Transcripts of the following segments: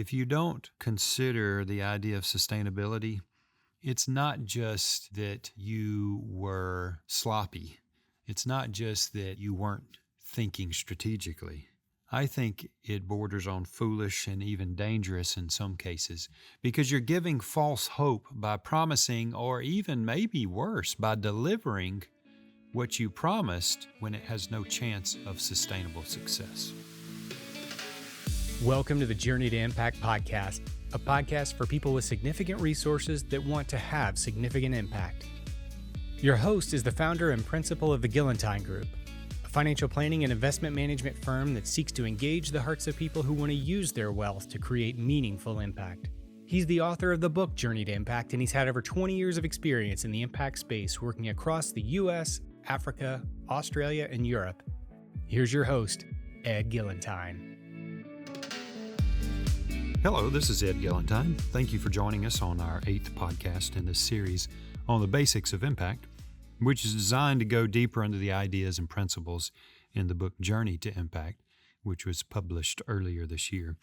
if you don't consider the idea of sustainability, it's not just that you were sloppy. It's not just that you weren't thinking strategically. I think it borders on foolish and even dangerous in some cases because you're giving false hope by promising, or even maybe worse, by delivering what you promised when it has no chance of sustainable success. Welcome to the Journey to Impact podcast, a podcast for people with significant resources that want to have significant impact. Your host is the founder and principal of the Galentine Group, a financial planning and investment management firm that seeks to engage the hearts of people who want to use their wealth to create meaningful impact. He's the author of the book Journey to Impact, and he's had over 20 years of experience in the impact space working across the U.S., Africa, Australia, and Europe. Here's your host, Ed Galentine. Hello, this is Ed Galentine. Thank you for joining us on our 8th podcast in this series on the basics of impact, which is designed to go deeper into the ideas and principles in the book Journey to Impact, which was published earlier this year.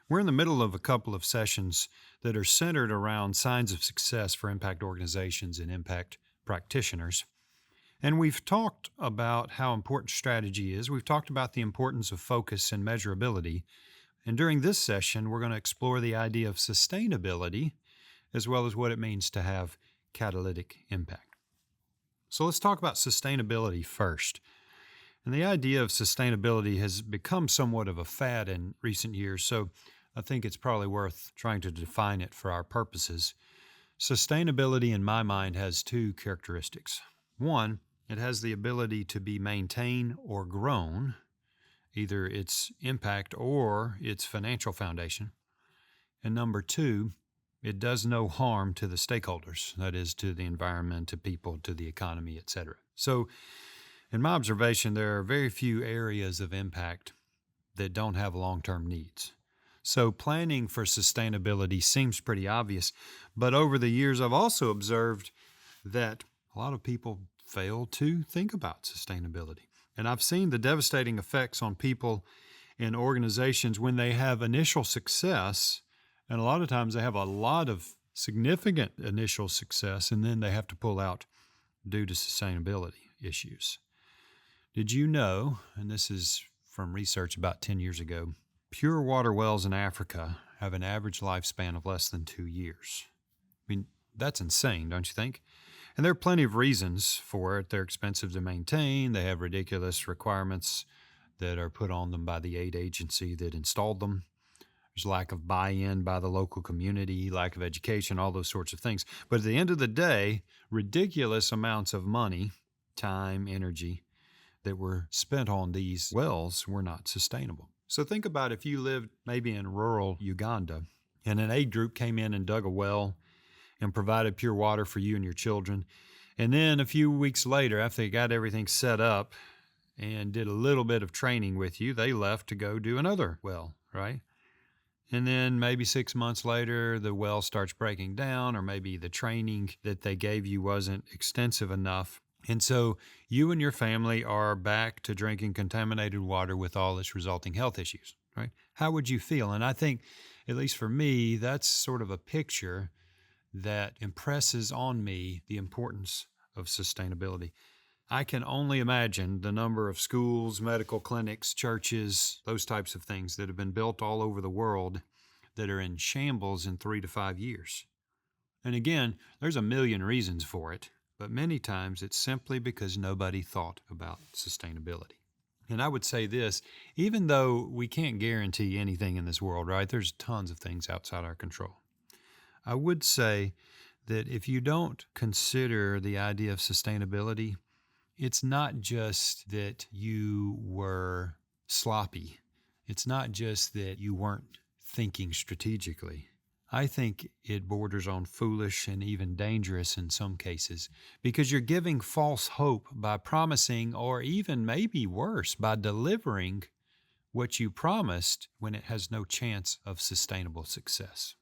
We're in the middle of a couple of sessions that are centered around signs of success for impact organizations and impact practitioners. And we've talked about how important strategy is. We've talked about the importance of focus and measurability. And during this session, we're going to explore the idea of sustainability, as well as what it means to have catalytic impact. So let's talk about sustainability first. And the idea of sustainability has become somewhat of a fad in recent years, so I think it's probably worth trying to define it for our purposes. Sustainability, in my mind, has two characteristics. One, it has the ability to be maintained or grown, either its impact or its financial foundation. And number two, it does no harm to the stakeholders, that is, to the environment, to people, to the economy, etc. So, in my observation, there are very few areas of impact that don't have long-term needs. So planning for sustainability seems pretty obvious, but over the years I've also observed that a lot of people fail to think about sustainability. And I've seen the devastating effects on people and organizations when they have initial success, and a lot of times they have a lot of significant initial success, and then they have to pull out due to sustainability issues. Did you know, and this is from research about 10 years ago, pure water wells in Africa have an average lifespan of less than 2 years? I mean, that's insane, don't you think? And there are plenty of reasons for it. They're expensive to maintain. They have ridiculous requirements that are put on them by the aid agency that installed them. There's lack of buy-in by the local community, lack of education, all those sorts of things. But at the end of the day, ridiculous amounts of money, time, energy that were spent on these wells were not sustainable. So think about if you lived maybe in rural Uganda and an aid group came in and dug a well and provided pure water for you and your children. And then a few weeks later, after they got everything set up and did a little bit of training with you, they left to go do another well, right? And then maybe 6 months later, the well starts breaking down, or maybe the training that they gave you wasn't extensive enough. And so you and your family are back to drinking contaminated water with all its resulting health issues, right? How would you feel? And I think, at least for me, that's sort of a picture that impresses on me the importance of sustainability. I can only imagine the number of schools, medical clinics, churches, those types of things that have been built all over the world that are in shambles in 3 to 5 years. And again, there's a million reasons for it, but many times it's simply because nobody thought about sustainability. And I would say this, even though we can't guarantee anything in this world, right? There's tons of things outside our control. I would say that if you don't consider the idea of sustainability, it's not just that you were sloppy. It's not just that you weren't thinking strategically. I think it borders on foolish and even dangerous in some cases because you're giving false hope by promising, or even maybe worse, by delivering what you promised when it has no chance of sustainable success.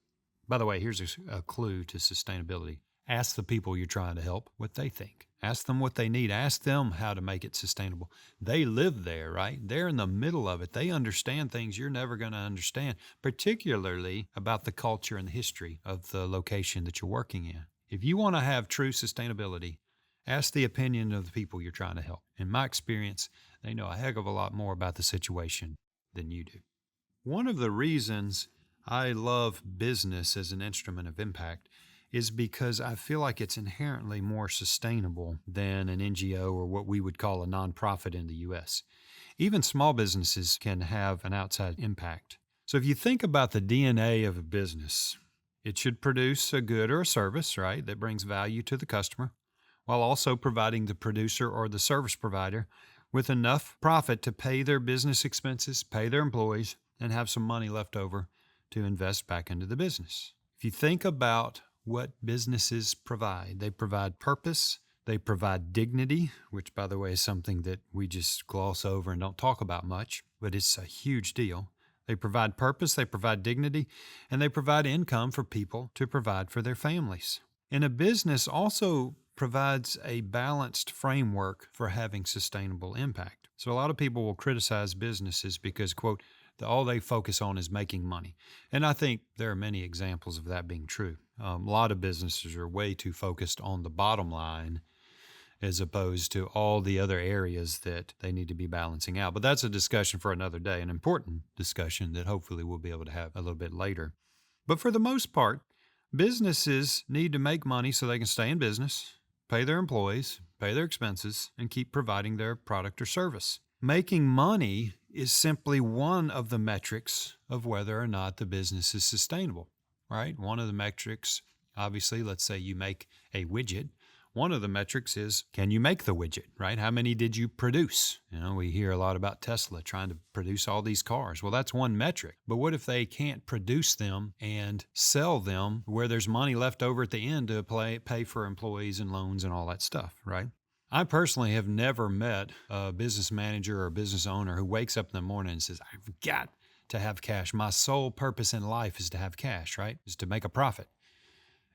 By the way, here's a clue to sustainability. Ask the people you're trying to help what they think. Ask them what they need. Ask them how to make it sustainable. They live there, right? They're in the middle of it. They understand things you're never going to understand, particularly about the culture and the history of the location that you're working in. If you want to have true sustainability, ask the opinion of the people you're trying to help. In my experience, they know a heck of a lot more about the situation than you do. One of the reasons I love business as an instrument of impact is because I feel like it's inherently more sustainable than an NGO or what we would call a nonprofit in the U.S. Even small businesses can have an outside impact. So if you think about the DNA of a business, it should produce a good or a service, right, that brings value to the customer, while also providing the producer or the service provider with enough profit to pay their business expenses, pay their employees, and have some money left over to invest back into the business. If you think about what businesses provide, they provide purpose, they provide dignity, which, by the way, is something that we just gloss over and don't talk about much, but it's a huge deal. They provide purpose, they provide dignity, and they provide income for people to provide for their families. And a business also provides a balanced framework for having sustainable impact. So a lot of people will criticize businesses because, quote, all they focus on is making money. And I think there are many examples of that being true. A lot of businesses are way too focused on the bottom line as opposed to all the other areas that they need to be balancing out. But that's a discussion for another day, an important discussion that hopefully we'll be able to have a little bit later. But for the most part, businesses need to make money so they can stay in business, pay their employees, pay their expenses, and keep providing their product or service. Making money is simply one of the metrics of whether or not the business is sustainable, right? One of the metrics, obviously, let's say you make a widget. One of the metrics is, can you make the widget, right? How many did you produce? We hear a lot about Tesla trying to produce all these cars. Well, that's one metric. But what if they can't produce them and sell them where there's money left over at the end to pay for employees and loans and all that stuff, right? I personally have never met a business manager or a business owner who wakes up in the morning and says, I've got to have cash. My sole purpose in life is to have cash, right? Is to make a profit.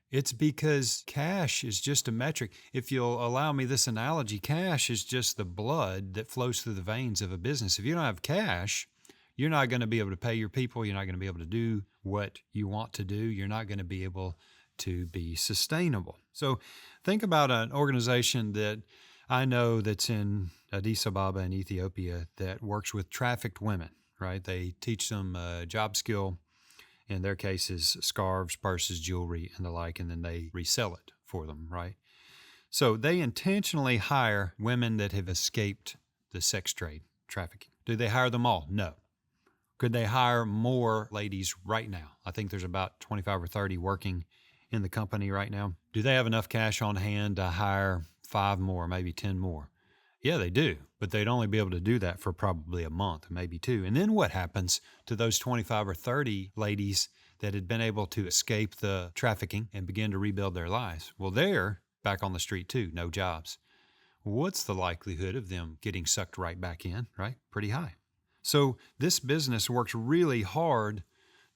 It's because cash is just a metric. If you'll allow me this analogy, cash is just the blood that flows through the veins of a business. If you don't have cash, you're not going to be able to pay your people. You're not going to be able to do what you want to do. You're not going to be able to be sustainable. So think about an organization that I know that's in Addis Ababa in Ethiopia that works with trafficked women, right? They teach them a job skill. In their cases, scarves, purses, jewelry, and the like, and then they resell it for them, right? So they intentionally hire women that have escaped the sex trade, trafficking. Do they hire them all? No. Could they hire more ladies right now? I think there's about 25 or 30 working in the company right now. Do they have enough cash on hand to hire 5 more, maybe 10 more? Yeah, they do, but they'd only be able to do that for probably a month, maybe 2. And then what happens to those 25 or 30 ladies that had been able to escape the trafficking and begin to rebuild their lives? Well, they're back on the street too, no jobs. What's the likelihood of them getting sucked right back in, right? Pretty high. So this business works really hard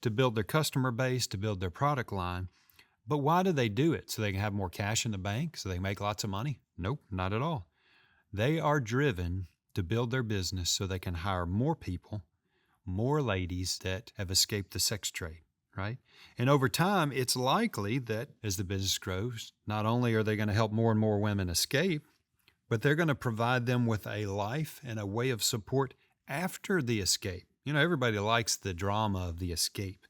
to build their customer base, to build their product line. But why do they do it? So they can have more cash in the bank, so they can make lots of money? Nope, not at all. They are driven to build their business so they can hire more people, more ladies that have escaped the sex trade, right? And over time, it's likely that as the business grows, not only are they going to help more and more women escape, but they're going to provide them with a life and a way of support after the escape. Everybody likes the drama of the escape.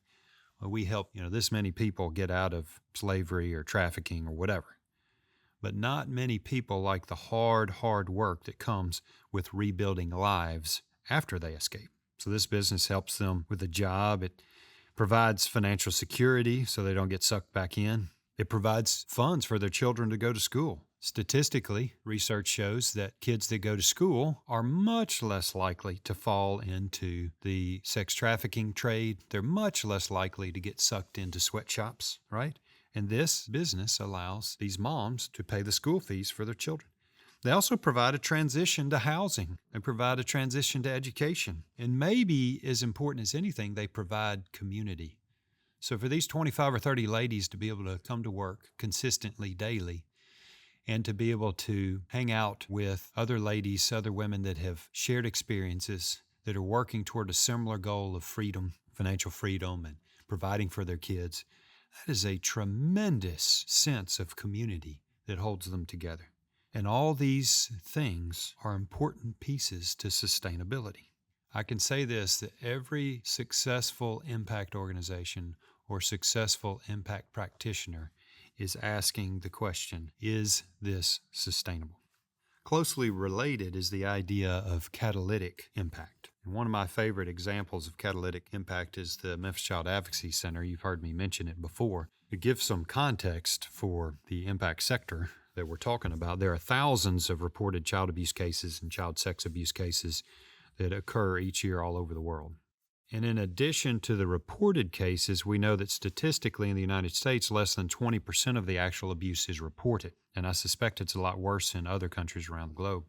Well, we help, this many people get out of slavery or trafficking or whatever. But not many people like the hard work that comes with rebuilding lives after they escape. So this business helps them with a job. It provides financial security so they don't get sucked back in. It provides funds for their children to go to school. Statistically, research shows that kids that go to school are much less likely to fall into the sex trafficking trade. They're much less likely to get sucked into sweatshops, right? And this business allows these moms to pay the school fees for their children. They also provide a transition to housing. They provide a transition to education. And maybe as important as anything, they provide community. So for these 25 or 30 ladies to be able to come to work consistently daily, and to be able to hang out with other ladies, other women that have shared experiences, that are working toward a similar goal of freedom, financial freedom, and providing for their kids. That is a tremendous sense of community that holds them together. And all these things are important pieces to sustainability. I can say this, that every successful impact organization or successful impact practitioner is asking the question, is this sustainable? Closely related is the idea of catalytic impact. And one of my favorite examples of catalytic impact is the Memphis Child Advocacy Center. You've heard me mention it before. To give some context for the impact sector that we're talking about, there are thousands of reported child abuse cases and child sex abuse cases that occur each year all over the world. And in addition to the reported cases, we know that statistically in the United States, less than 20% of the actual abuse is reported. And I suspect it's a lot worse in other countries around the globe.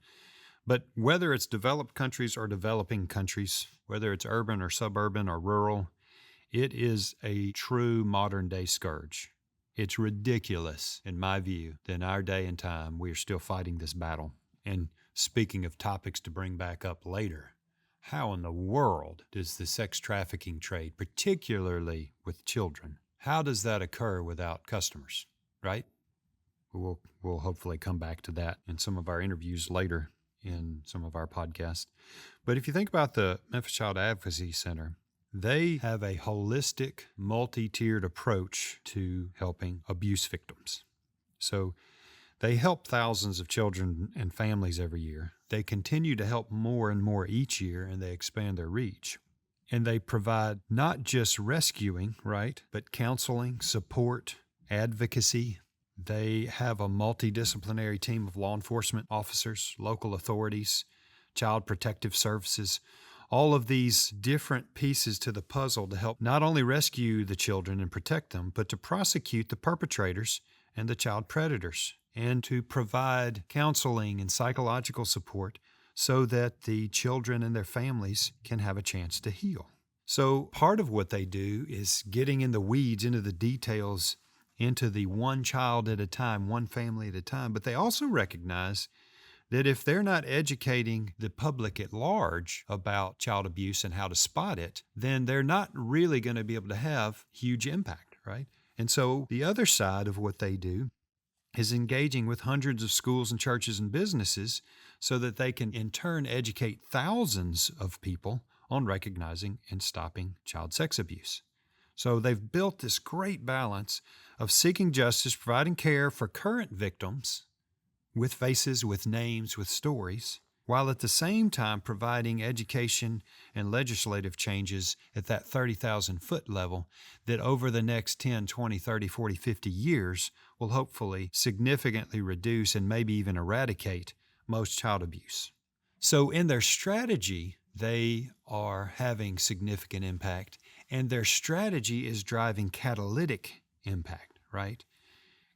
But whether it's developed countries or developing countries, whether it's urban or suburban or rural, it is a true modern-day scourge. It's ridiculous, in my view, that in our day and time, we are still fighting this battle. And speaking of topics to bring back up later, how in the world does the sex trafficking trade, particularly with children, how does that occur without customers, right? We'll hopefully come back to that in some of our interviews later in some of our podcasts. But if you think about the Memphis Child Advocacy Center, they have a holistic, multi-tiered approach to helping abuse victims. So they help thousands of children and families every year. They continue to help more and more each year, and they expand their reach. And they provide not just rescuing, right, but counseling, support, advocacy. They have a multidisciplinary team of law enforcement officers, local authorities, child protective services, all of these different pieces to the puzzle to help not only rescue the children and protect them, but to prosecute the perpetrators and the child predators, and to provide counseling and psychological support so that the children and their families can have a chance to heal. So part of what they do is getting in the weeds, into the details, into the one child at a time, one family at a time. But they also recognize that if they're not educating the public at large about child abuse and how to spot it, then they're not really going to be able to have huge impact, right? And so the other side of what they do is engaging with hundreds of schools and churches and businesses so that they can in turn educate thousands of people on recognizing and stopping child sex abuse. So they've built this great balance of seeking justice, providing care for current victims with faces, with names, with stories, while at the same time providing education and legislative changes at that 30,000-foot level that over the next 10, 20, 30, 40, 50 years will hopefully significantly reduce and maybe even eradicate most child abuse. So in their strategy, they are having significant impact, and their strategy is driving catalytic impact, right?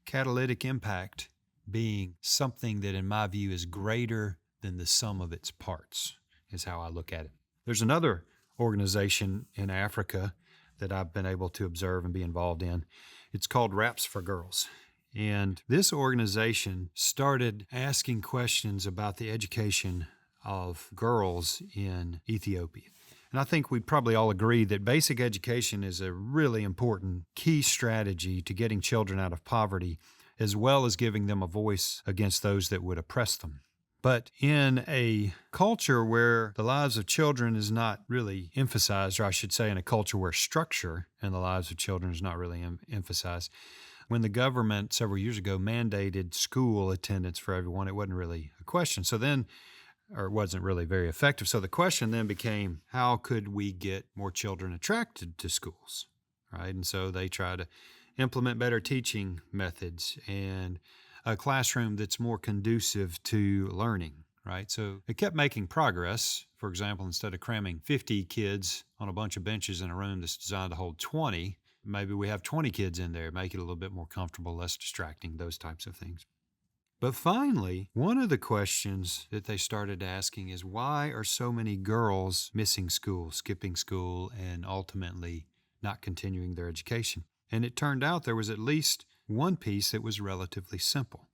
Catalytic impact being something that, in my view, is greater than the sum of its parts, is how I look at it. There's another organization in Africa that I've been able to observe and be involved in. It's called Raps for Girls. And this organization started asking questions about the education of girls in Ethiopia. And I think we'd probably all agree that basic education is a really important key strategy to getting children out of poverty, as well as giving them a voice against those that would oppress them. But in a culture where the lives of children is not really emphasized, or I should say in a culture where structure in the lives of children is not really emphasized, when the government several years ago mandated school attendance for everyone, it wasn't really a question. It wasn't really very effective. So the question then became, how could we get more children attracted to schools, right? And so they try to implement better teaching methods and a classroom that's more conducive to learning, right? So it kept making progress. For example, instead of cramming 50 kids on a bunch of benches in a room that's designed to hold 20, maybe we have 20 kids in there, make it a little bit more comfortable, less distracting, those types of things. But finally, one of the questions that they started asking is, why are so many girls missing school, skipping school, and ultimately not continuing their education? And it turned out there was at least one piece that was relatively simple.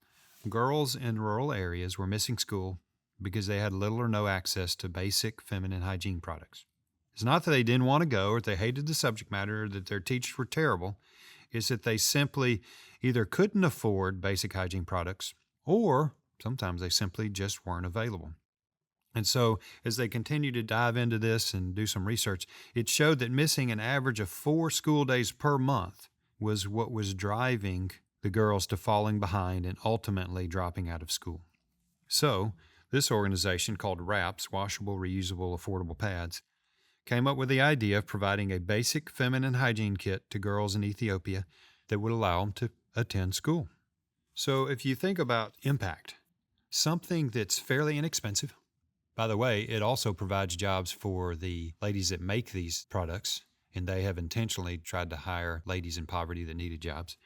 girls in rural areas were missing school because they had little or no access to basic feminine hygiene products. It's not that they didn't want to go or they hated the subject matter or that their teachers were terrible. It's that they simply either couldn't afford basic hygiene products or sometimes they simply just weren't available. And so as they continued to dive into this and do some research, it showed that missing an average of 4 school days per month was what was driving the girls to falling behind and ultimately dropping out of school. So this organization called WRAPs, Washable, Reusable, Affordable Pads, came up with the idea of providing a basic feminine hygiene kit to girls in Ethiopia that would allow them to attend school. So if you think about impact, something that's fairly inexpensive. By the way, it also provides jobs for the ladies that make these products, and they have intentionally tried to hire ladies in poverty that needed jobs.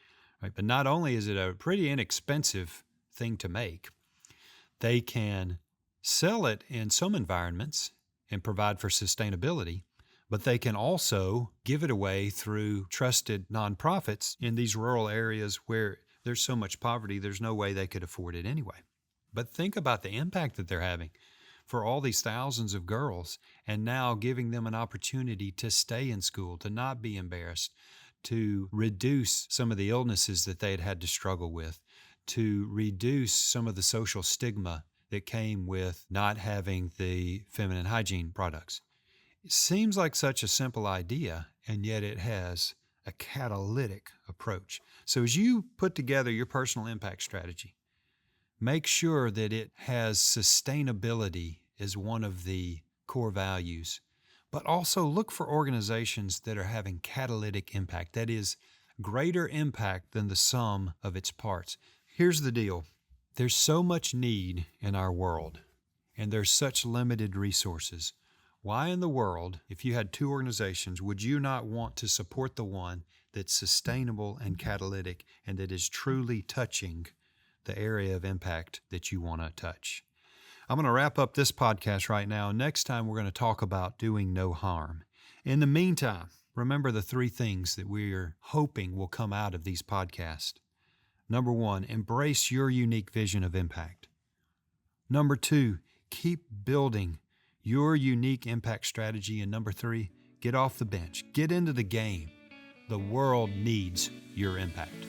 Right? But not only is it a pretty inexpensive thing to make, they can sell it in some environments and provide for sustainability, but they can also give it away through trusted nonprofits in these rural areas where there's so much poverty, there's no way they could afford it anyway. But think about the impact that they're having for all these thousands of girls, and now giving them an opportunity to stay in school, to not be embarrassed, to reduce some of the illnesses that they had had to struggle with, to reduce some of the social stigma that came with not having the feminine hygiene products. It seems like such a simple idea, and yet it has a catalytic approach. So as you put together your personal impact strategy, make sure that it has sustainability as one of the core values, but also look for organizations that are having catalytic impact, that is, greater impact than the sum of its parts. Here's the deal. There's so much need in our world, and there's such limited resources. Why in the world, if you had 2 organizations, would you not want to support the one that's sustainable and catalytic and that is truly touching the area of impact that you want to touch? I'm going to wrap up this podcast right now. Next time, we're going to talk about doing no harm. In the meantime, remember the 3 things that we're hoping will come out of these podcasts. Number 1, embrace your unique vision of impact. Number 2, keep building your unique impact strategy. And number 3, get off the bench. Get into the game. The world needs your impact.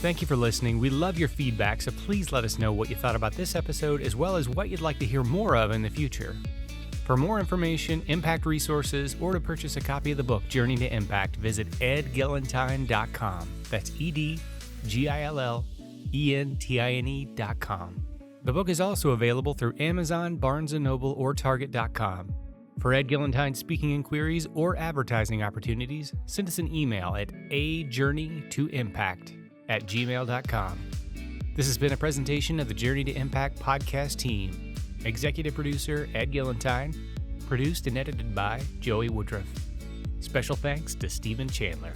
Thank you for listening. We love your feedback, so please let us know what you thought about this episode as well as what you'd like to hear more of in the future. For more information, impact resources, or to purchase a copy of the book Journey to Impact, visit edgillentine.com. That's EDGILLENTINE.com. The book is also available through Amazon, Barnes & Noble, or Target.com. For Ed Gillentine speaking inquiries or advertising opportunities, send us an email at ajourneytoimpact@gmail.com. This has been a presentation of the Journey to Impact podcast team. Executive producer Ed Gillentine, produced and edited by Joey Woodruff. Special thanks to Stephen Chandler.